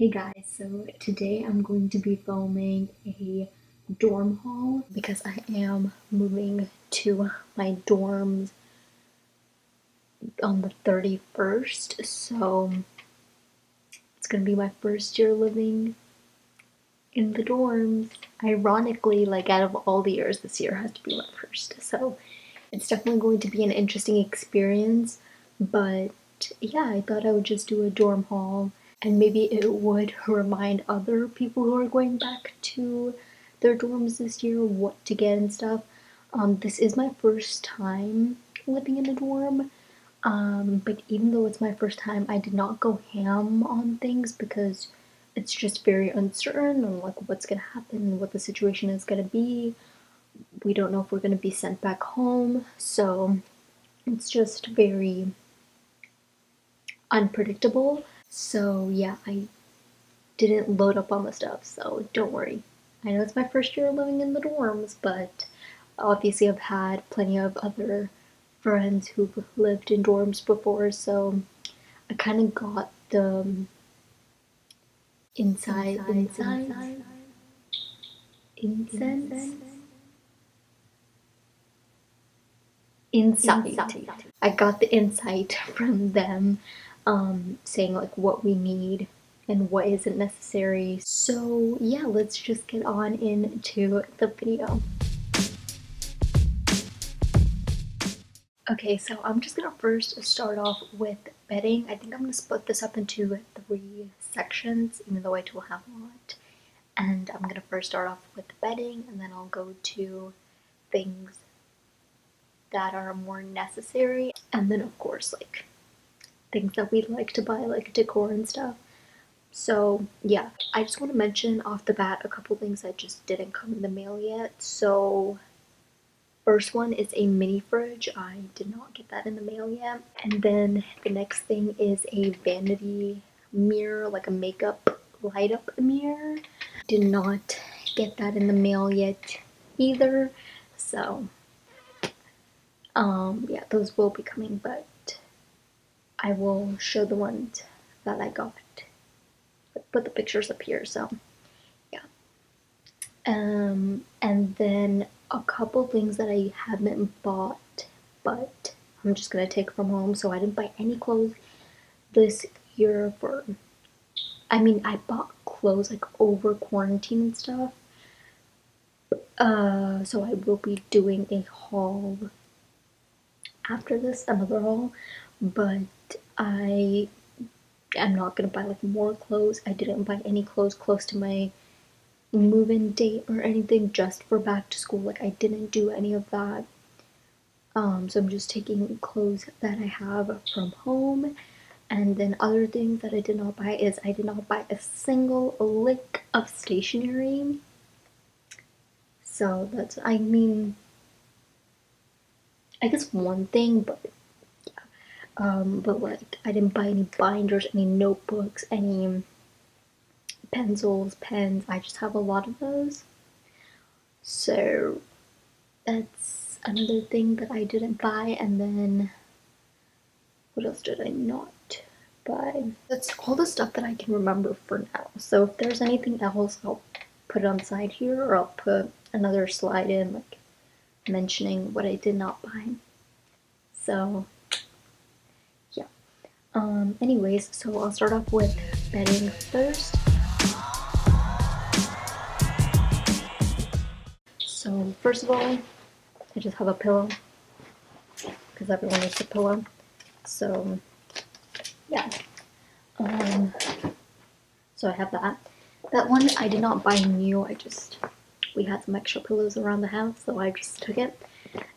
Hey guys, so today I'm going to be filming a dorm haul because I am moving to my dorms on the 31st, so it's gonna be my first year living in the dorms. Ironically, like out of all the years, this year has to be my first, so it's definitely going to be an interesting experience, but yeah, I thought I would just do a dorm haul and maybe it would remind other people who are going back to their dorms this year what to get and stuff. This is my first time living in a dorm, but even though it's my first time, I did not go ham on things because it's just very uncertain on like what's gonna happen, what the situation is gonna be. We don't know if we're gonna be sent back home, so it's just very unpredictable. So yeah, I didn't load up on the stuff, so don't worry. I know it's my first year living in the dorms, but obviously I've had plenty of other friends who've lived in dorms before, so I kind of got the incense, insight. I got the insight from them, saying like what we need and what isn't necessary. So yeah, let's just get on into the video. Okay, so I'm just gonna first start off with bedding. I think I'm gonna split this up into 3 sections, even though I do have a lot. And I'm gonna first start off with bedding, and then I'll go to things that are more necessary, and then of course like things that we like to buy, like decor and stuff. So yeah, I just want to mention off the bat a couple things that just didn't come in the mail yet. So first one is a mini fridge. I did not get that in the mail yet. And then the next thing is a vanity mirror, like a makeup light up mirror. Did not get that in the mail yet either. So yeah, those will be coming, but I will show the ones that I got. Put the pictures up here, so yeah. And then a couple things that I haven't bought, but I'm just gonna take from home. So I didn't buy any clothes this year I bought clothes like over quarantine and stuff. So I will be doing a haul after this, another haul, but I am not gonna buy like more clothes. I didn't buy any clothes close to my move-in date or anything just for back to school. Like I didn't do any of that. So I'm just taking clothes that I have from home. And then other things that I did not buy is I did not buy a single lick of stationery. So that's, I guess one thing, but but like I didn't buy any binders, any notebooks, any pencils, pens. I just have a lot of those. So that's another thing that I didn't buy. And then what else did I not buy? That's all the stuff that I can remember for now. So if there's anything else, I'll put it on the side here, or I'll put another slide in, like mentioning what I did not buy. So yeah. Anyways, so I'll start off with bedding first. So first of all, I just have a pillow because everyone needs a pillow. So yeah. So I have that. That one I did not buy new. We had some extra pillows around the house, so I just took it.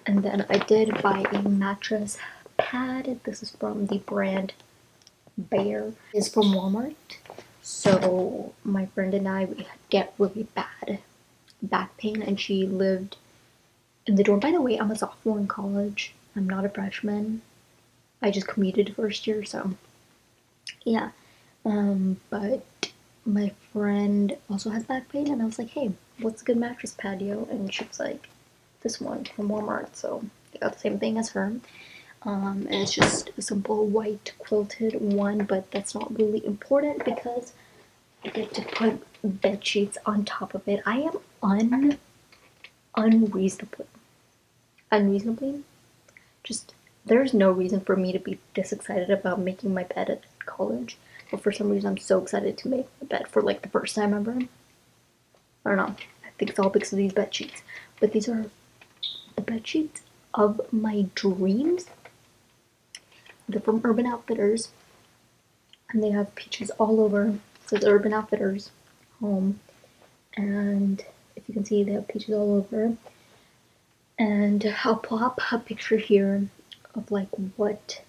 And then I did buy a mattress pad. This is from the brand Bear. It's from Walmart. So my friend and I, we get really bad back pain, and she lived in the dorm. By the way, I'm a sophomore in college. I'm not a freshman. I just commuted first year, so yeah. But my friend also has back pain, and I was like, hey, what's a good mattress patio? And she was like, this one from Walmart. So I got the same thing as her. And it's just a simple white quilted one, but that's not really important because I get to put bed sheets on top of it. I am unreasonably just, there's no reason for me to be this excited about making my bed at college, but for some reason I'm so excited to make my bed for like the first time ever. I don't know. I think it's all because of these bed sheets. But these are the bed sheets of my dreams. They're from Urban Outfitters, and they have peaches all over. It says Urban Outfitters home, and if you can see, they have peaches all over. And I'll plop a picture here of like what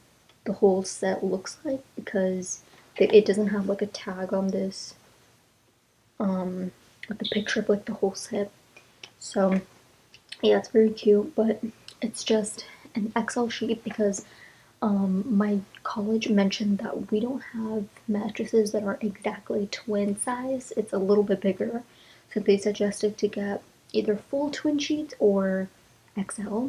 the whole set looks like, because it doesn't have like a tag on this with the picture of like the whole set. So yeah, it's very cute, but it's just an XL sheet because my college mentioned that we don't have mattresses that are exactly twin size. It's a little bit bigger, so they suggested to get either full twin sheets or XL,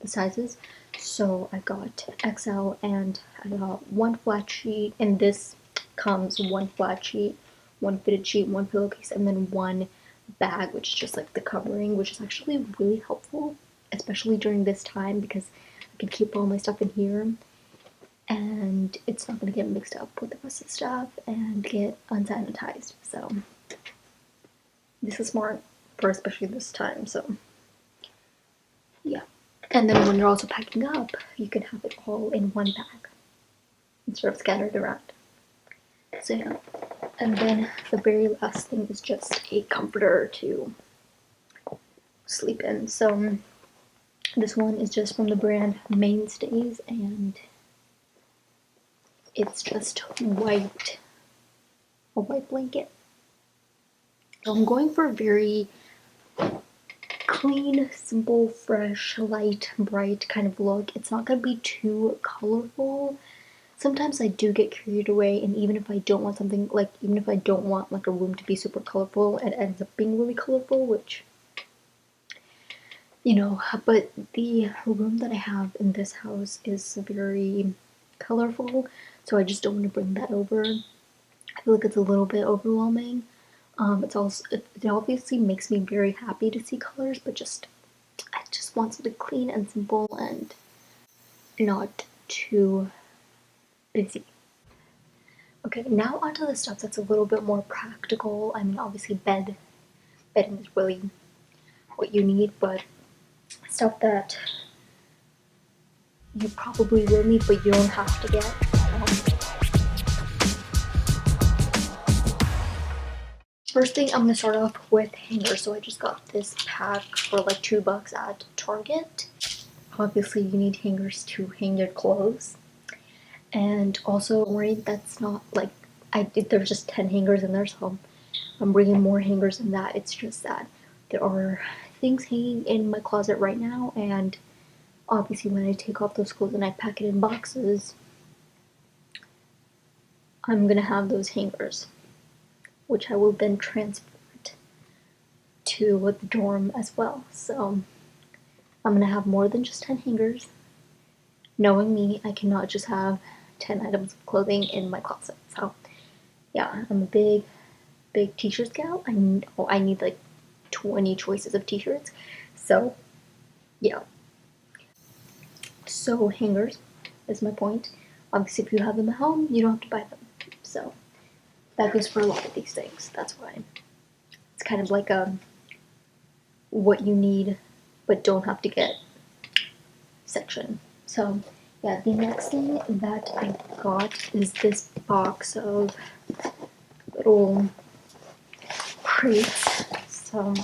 the sizes. So I got XL, and I got one flat sheet, and this comes one flat sheet, one fitted sheet, one pillowcase, and then one bag, which is just like the covering, which is actually really helpful, especially during this time, because I can keep all my stuff in here and it's not going to get mixed up with the rest of the stuff and get unsanitized. So this is smart for especially this time. So yeah. And then when you're also packing up, you can have it all in one bag instead of scattered around. So yeah. And then the very last thing is just a comforter to sleep in. So this one is just from the brand Mainstays, and it's just a white blanket. So I'm going for a very clean, simple, fresh, light, bright kind of look. It's not going to be too colorful. Sometimes I do get carried away, and even if I don't want something like, even if I don't want like a room to be super colorful, it ends up being really colorful, which, you know, but the room that I have in this house is very colorful, so I just don't want to bring that over. I feel like it's a little bit overwhelming. It's also, it obviously makes me very happy to see colors, but I just want something clean and simple and not too busy. Okay, now onto the stuff that's a little bit more practical. I mean, obviously bedding is really what you need, but stuff that you probably will need, but you don't have to get. First thing, I'm gonna start off with hangers. So I just got this pack for like $2 at Target. Obviously, you need hangers to hang your clothes. And also, don't worry, that's not like, there's just 10 hangers in there, so I'm bringing more hangers than that. It's just that there are things hanging in my closet right now, and obviously when I take off those clothes and I pack it in boxes, I'm gonna have those hangers, which I will then transport to the dorm as well. So I'm gonna have more than just 10 hangers. Knowing me, I cannot just have 10 items of clothing in my closet. So yeah, I'm a big t-shirt gal. I need like 20 choices of t-shirts. So yeah. So hangers is my point. Obviously, if you have them at home, you don't have to buy them. So that goes for a lot of these things. That's why it's kind of like a what you need but don't have to get section. So yeah, the next thing that I got is this box of little crates. So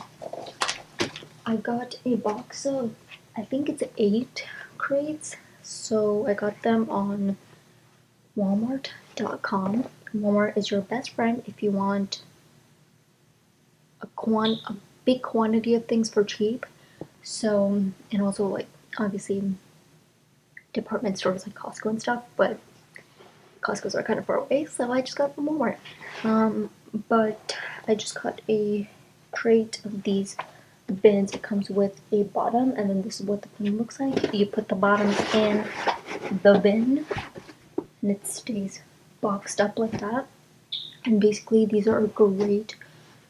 I got a box of, I think it's 8 crates. So I got them on Walmart.com. Walmart is your best friend if you want a big quantity of things for cheap. So, and also like obviously department stores like Costco and stuff, but Costco's are kind of far away, so I just got from Walmart. But I just got a crate of these bins. It comes with a bottom, and then this is what the bin looks like. You put the bottoms in the bin, and it stays boxed up like that. And basically these are great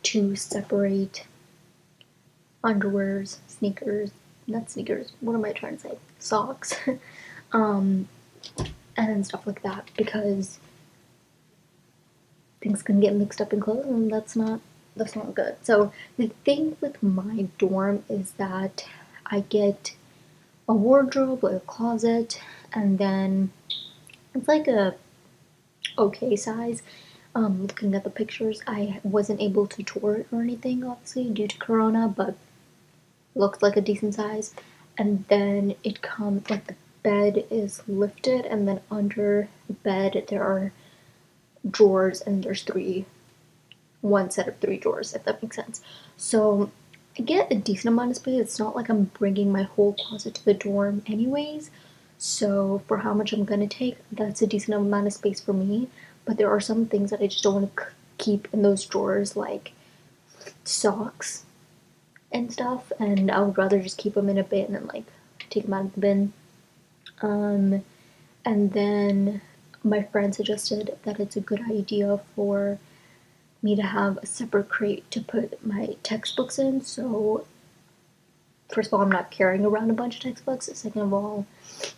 to separate underwears, sneakers, not sneakers, what am I trying to say? Socks, and stuff like that, because things can get mixed up in clothes and that's not good. So the thing with my dorm is that I get a wardrobe, like a closet, and then it's like a okay size. Looking at the pictures, I wasn't able to tour it or anything, obviously, due to Corona, but looks like a decent size. And then it comes, like, the bed is lifted, and then under the bed there are drawers, and there's one set of three drawers, if that makes sense. So I get a decent amount of space. It's not like I'm bringing my whole closet to the dorm anyways. So for how much I'm gonna take, that's a decent amount of space for me. But there are some things that I just don't want to keep in those drawers, like socks and stuff. And I would rather just keep them in a bin and like take them out of the bin. And then my friend suggested that it's a good idea for me to have a separate crate to put my textbooks in. So first of all, I'm not carrying around a bunch of textbooks. Second of all,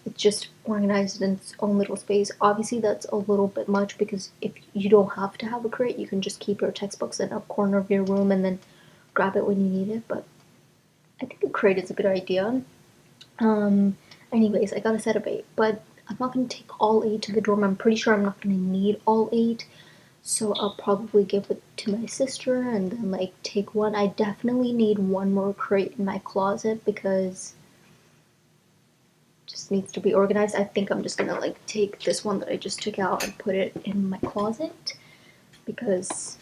it's just organized in its own little space. Obviously, that's a little bit much because if you don't have to have a crate, you can just keep your textbooks in a corner of your room and then grab it when you need it. But I think a crate is a good idea. Anyways, I got a set of 8, but I'm not going to take all 8 to the dorm. I'm pretty sure I'm not going to need all 8. So I'll probably give it to my sister and then like take one. I definitely need one more crate in my closet because it just needs to be organized. I think I'm just gonna like take this one that I just took out and put it in my closet because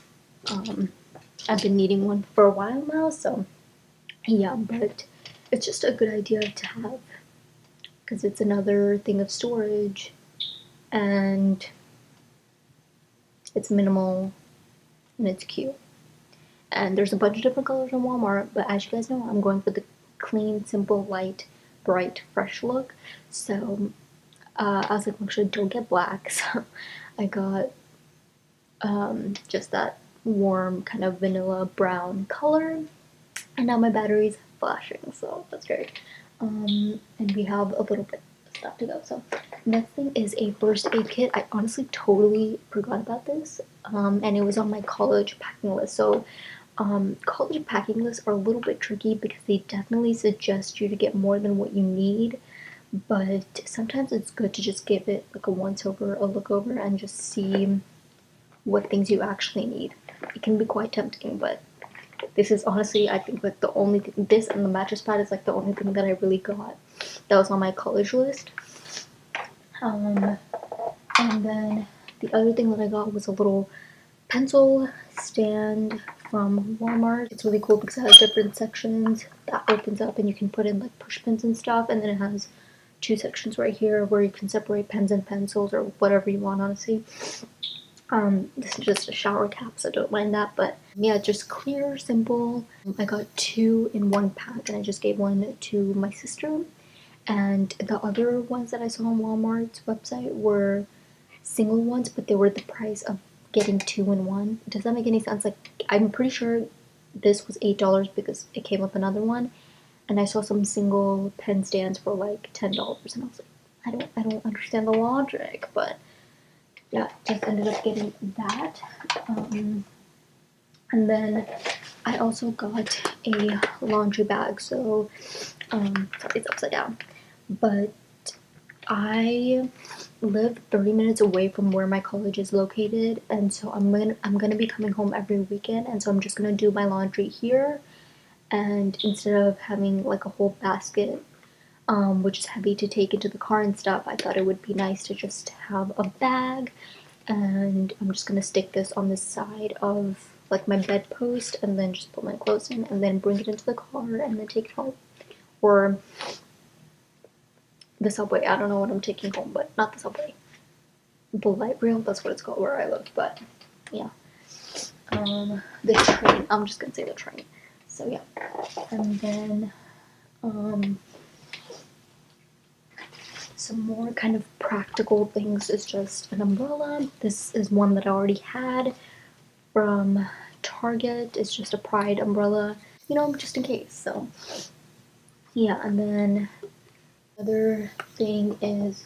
I've been needing one for a while now. So yeah, but it's just a good idea to have because it's another thing of storage and it's minimal and it's cute. And there's a bunch of different colors in Walmart, but as you guys know, I'm going for the clean, simple, light, bright, fresh look. So I was like, make sure don't get black. So I got just that warm kind of vanilla brown color. And now my battery's flashing, so that's great. And we have a little bit of stuff to go. So next thing is a first aid kit. I honestly totally forgot about this, and it was on my college packing list. So college packing lists are a little bit tricky because they definitely suggest you to get more than what you need, but sometimes it's good to just give it like a once over, a look over, and just see what things you actually need. It can be quite tempting, but this is honestly, I think, like the only thing. This and the mattress pad is like the only thing that I really got that was on my college list. And then the other thing that I got was a little pencil stand from Walmart. It's really cool because it has different sections that opens up and you can put in like push pins and stuff, and then it has 2 sections right here where you can separate pens and pencils or whatever you want, honestly. This is just a shower cap, so don't mind that, but yeah, just clear, simple. I got 2 in one pack and I just gave one to my sister, and the other ones that I saw on Walmart's website were single ones, but they were the price of getting 2 in one. Does that make any sense? Like, I'm pretty sure this was $8 because it came with another one, and I saw some single pen stands for like $10, and I was like, I don't understand the logic, but yeah, just ended up getting that. And then I also got a laundry bag. So, sorry, it's upside down, but I live 30 minutes away from where my college is located, and so I'm gonna be coming home every weekend, and so I'm just gonna do my laundry here, and instead of having like a whole basket, which is heavy to take into the car and stuff, I thought it would be nice to just have a bag, and I'm just gonna stick this on the side of like my bedpost, and then just put my clothes in, and then bring it into the car, and then take it home, or the subway. I don't know what I'm taking home, but not the subway. The light rail, that's what it's called where I live, but yeah. The train, I'm just gonna say the train. So yeah. And then some more kind of practical things is just an umbrella. This is one that I already had from Target. It's just a Pride umbrella, you know, just in case. So yeah, and then another thing is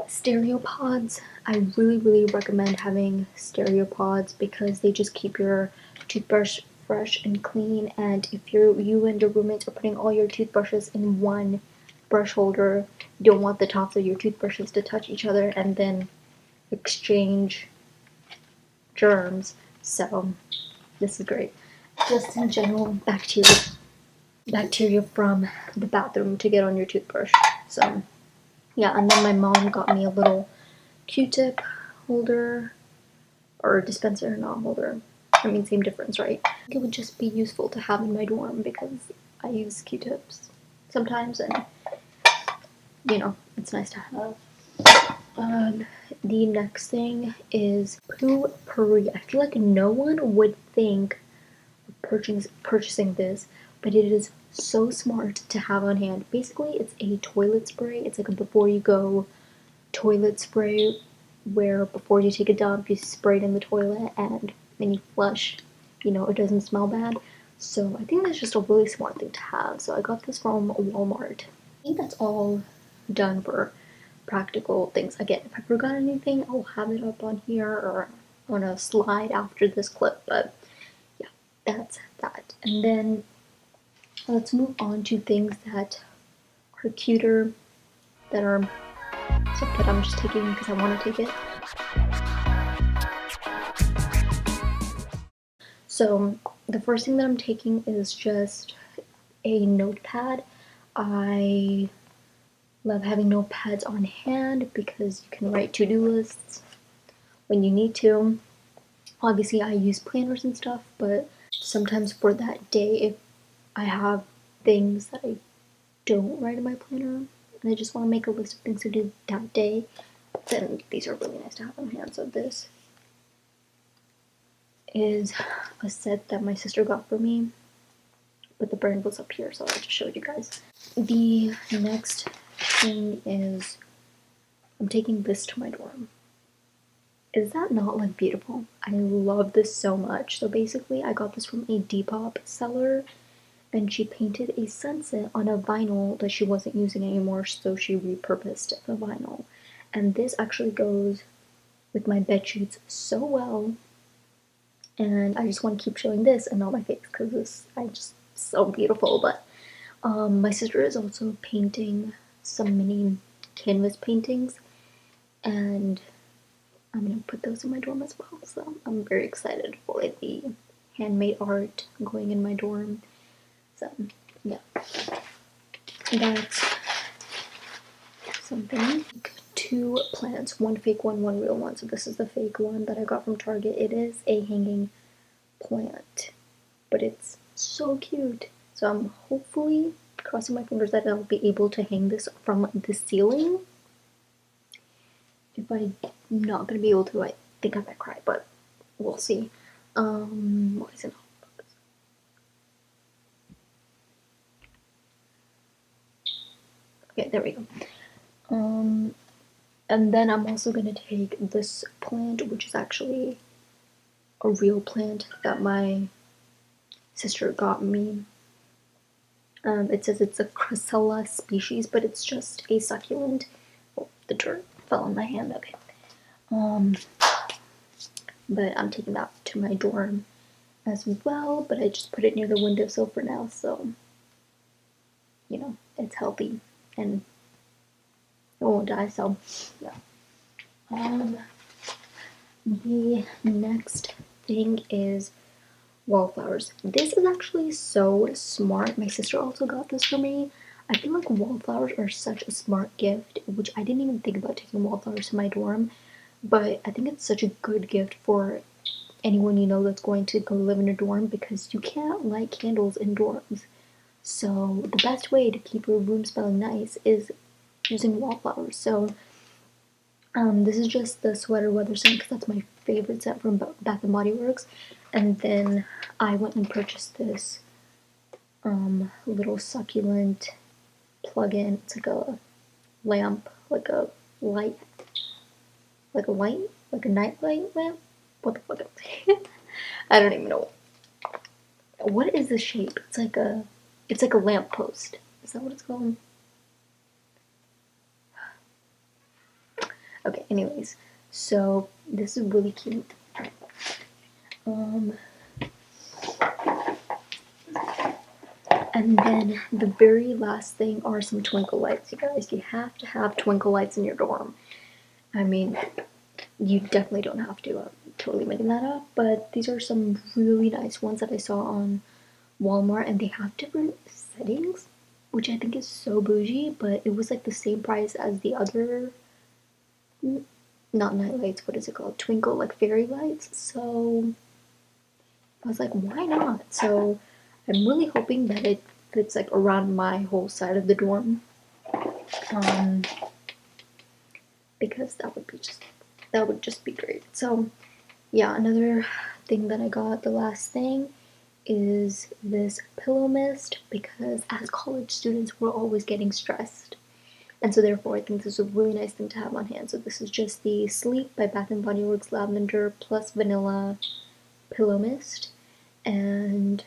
Steriopods. I really recommend having Steriopods because they just keep your toothbrush fresh and clean. And if you and your roommates are putting all your toothbrushes in one brush holder, you don't want the tops of your toothbrushes to touch each other and then exchange germs. So this is great. Just in general, bacteria from the bathroom to get on your toothbrush. So yeah, and then my mom got me a little Q-tip holder or dispenser, not holder. I mean, same difference, right? I think it would just be useful to have in my dorm because I use Q-tips sometimes, and you know, it's nice to have. The next thing is poo-pourri. I feel like no one would think of purchasing this, but it is so smart to have on hand. Basically, it's a toilet spray. It's like a before you go toilet spray where before you take a dump, you spray it in the toilet and then you flush. You know, it doesn't smell bad. So I think that's just a really smart thing to have. So I got this from Walmart. I think that's all done for practical things. Again, if I forgot anything, I'll have it up on here or on a slide after this clip. But yeah, that's that. And then let's move on to things that are cuter, that are stuff that I'm just taking because I want to take it. So the first thing that I'm taking is just a notepad. I love having notepads on hand because you can write to-do lists when you need to. Obviously, I use planners and stuff, but sometimes for that day, if I have things that I don't write in my planner and I just want to make a list of things to do that day, then these are really nice to have on hand. So this is a set that my sister got for me, but the brand was up here, so I just showed you guys. The next thing is I'm taking this to my dorm. Is that not like beautiful? I love this so much. So basically I got this from a Depop seller and she painted a sunset on a vinyl that she wasn't using anymore, so she repurposed the vinyl. And this actually goes with my bed sheets so well. And I just want to keep showing this and not my face because this I just so beautiful. But my sister is also painting some mini canvas paintings, and I'm gonna put those in my dorm as well. So I'm very excited for the handmade art going in my dorm. So yeah, that's something. Two plants, one fake one, one real one. So this is the fake one that I got from Target. It is a hanging plant, but it's so cute. So I'm hopefully crossing my fingers that I'll be able to hang this from the ceiling. If I'm not gonna be able to, I think I might cry, but we'll see. Why is it not? Okay, there we go. And then I'm also gonna take this plant, which is actually a real plant that my sister got me. It says it's a Chrysella species, but it's just a succulent. Oh, the dirt fell on my hand. Okay. But I'm taking that to my dorm as well. But I just put it near the windowsill for now, so you know it's healthy and it won't die. So yeah. The next thing is wallflowers. This is actually so smart. My sister also got this for me. I feel like wallflowers are such a smart gift, which I didn't even think about taking wallflowers to my dorm, but I think it's such a good gift for anyone you know that's going to go live in a dorm because you can't light candles in dorms. So the best way to keep your room smelling nice is using wallflowers. So this is just the sweater weather scent because that's my favorite scent from Bath and Body Works. And then I went and purchased this little succulent plug-in. It's like a lamp, like a light, like a night light lamp. What the fuck? I don't even know. What is the shape? It's like a lamppost. Is that what it's called? Okay, anyways. So this is really cute. Um, and then the very last thing are some twinkle lights, you guys. You have to have twinkle lights in your dorm. I mean, you definitely don't have to. I'm totally making that up, but these are some really nice ones that I saw on Walmart, and they have different settings, which I think is so bougie, but it was like the same price as the other, not night lights, what is it called? Twinkle, like fairy lights. So I was like, why not? So I'm really hoping that it fits like around my whole side of the dorm. Um, because that would just be great. So yeah, another thing that I got, the last thing, is this pillow mist because as college students we're always getting stressed. And so therefore I think this is a really nice thing to have on hand. So this is just the Sleep by Bath and Body Works Lavender plus Vanilla Pillow Mist. And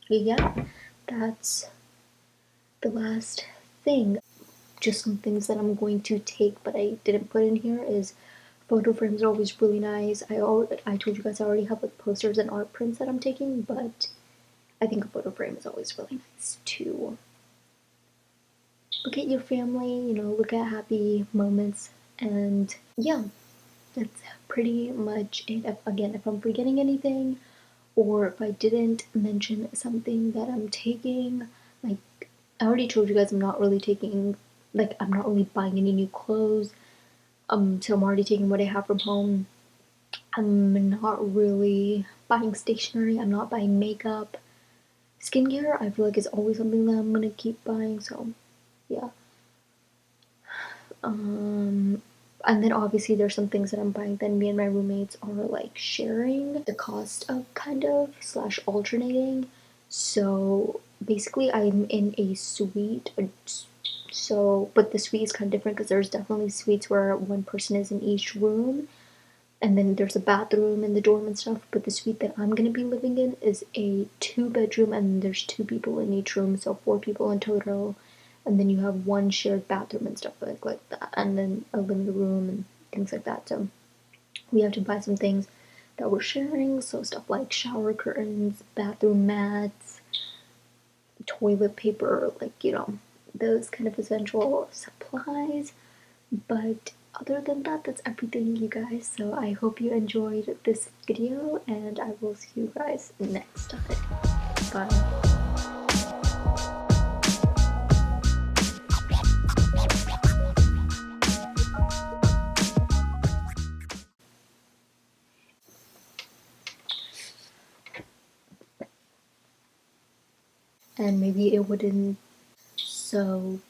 yeah, that's the last thing. Just some things that I'm going to take but I didn't put in here is photo frames are always really nice. I told you guys I already have like posters and art prints that I'm taking, but I think a photo frame is always really nice to look at your family, you know, look at happy moments. And yeah, that's pretty much it. If I'm forgetting anything or if I didn't mention something that I'm taking, like I already told you guys I'm not really taking, like I'm not really buying any new clothes. So I'm already taking what I have from home. I'm not really buying stationery. I'm not buying makeup. Skincare, I feel like is always something that I'm gonna keep buying. So yeah. And then obviously there's some things that I'm buying that me and my roommates are like sharing the cost of kind of slash alternating. So basically I'm in a suite. So, but the suite is kind of different because there's definitely suites where one person is in each room and then there's a bathroom in the dorm and stuff. But the suite that I'm gonna be living in is a 2 bedroom, and there's 2 people in each room, so 4 people in total. And then you have one shared bathroom and stuff like that, and then a living room and things like that. So we have to buy some things that we're sharing, so stuff like shower curtains, bathroom mats, toilet paper, like you know, those kind of essential supplies. But other than that, that's everything, you guys. So I hope you enjoyed this video, and I will see you guys next time. Bye. And maybe it wouldn't. So